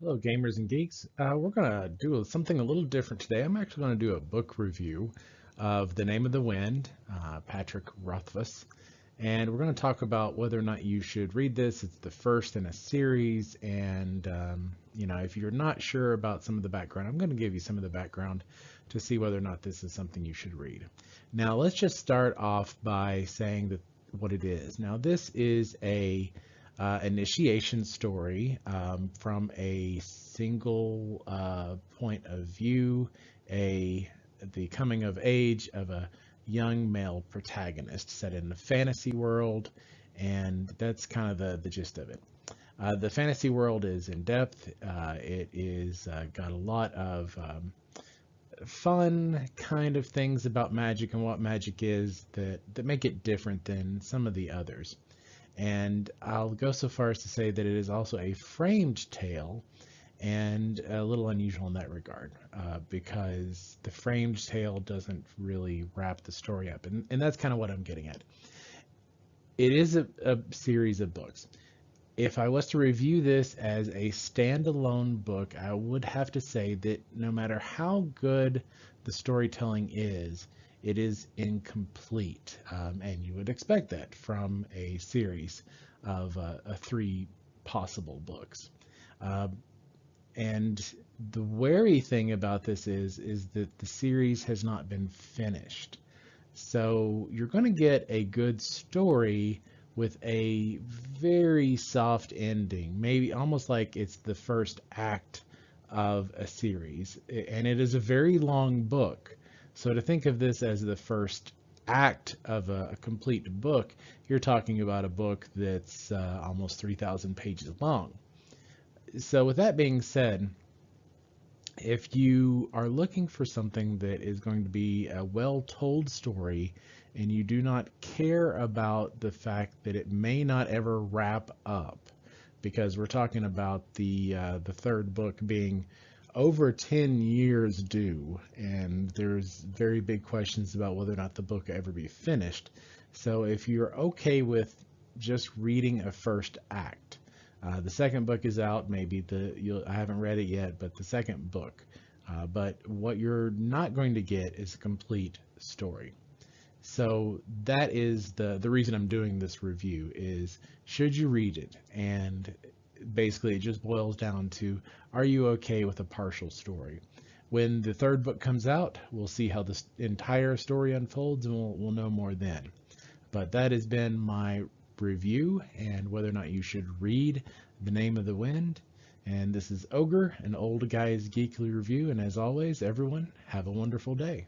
Hello, gamers and geeks. We're going to do something a little different today. I'm actually going to do a book review of The Name of the Wind, Patrick Rothfuss. And we're going to talk about whether or not you should read this. It's the first in a series. And, if you're not sure about some of the background, I'm going to give you some of the background to see whether or not this is something you should read. Now, let's just start off by saying that what it is. Now, this is a initiation story from a single point of view, the coming of age of a young male protagonist set in a fantasy world, and that's kind of the gist of it. The fantasy world is in depth. It is got a lot of fun kind of things about magic and what magic is that make it different than some of the others. And I'll go so far as to say that it is also a framed tale and a little unusual in that regard because the framed tale doesn't really wrap the story up. And that's kind of what I'm getting at. It is a series of books. If I was to review this as a standalone book, I would have to say that no matter how good the storytelling is, it is incomplete. And you would expect that from a series of three possible books. And the wary thing about this is that the series has not been finished. So you're going to get a good story with a very soft ending, maybe almost like it's the first act of a series. And it is a very long book. So to think of this as the first act of a complete book, you're talking about a book that's almost 3,000 pages long. So with that being said, if you are looking for something that is going to be a well-told story and you do not care about the fact that it may not ever wrap up, because we're talking about the third book being over 10 years due, and there's very big questions about whether or not the book will ever be finished. So if you're okay with just reading a first act, the second book is out. Maybe I haven't read it yet, but the second book. But what you're not going to get is a complete story. So that is the reason I'm doing this review is should you read it? And basically it just boils down to, are you okay with a partial story? When the third book comes out, we'll see how this entire story unfolds and we'll know more then. But that has been my review and whether or not you should read The Name of the Wind. And this is Ogre, an old guy's geekly review. And as always, everyone, have a wonderful day.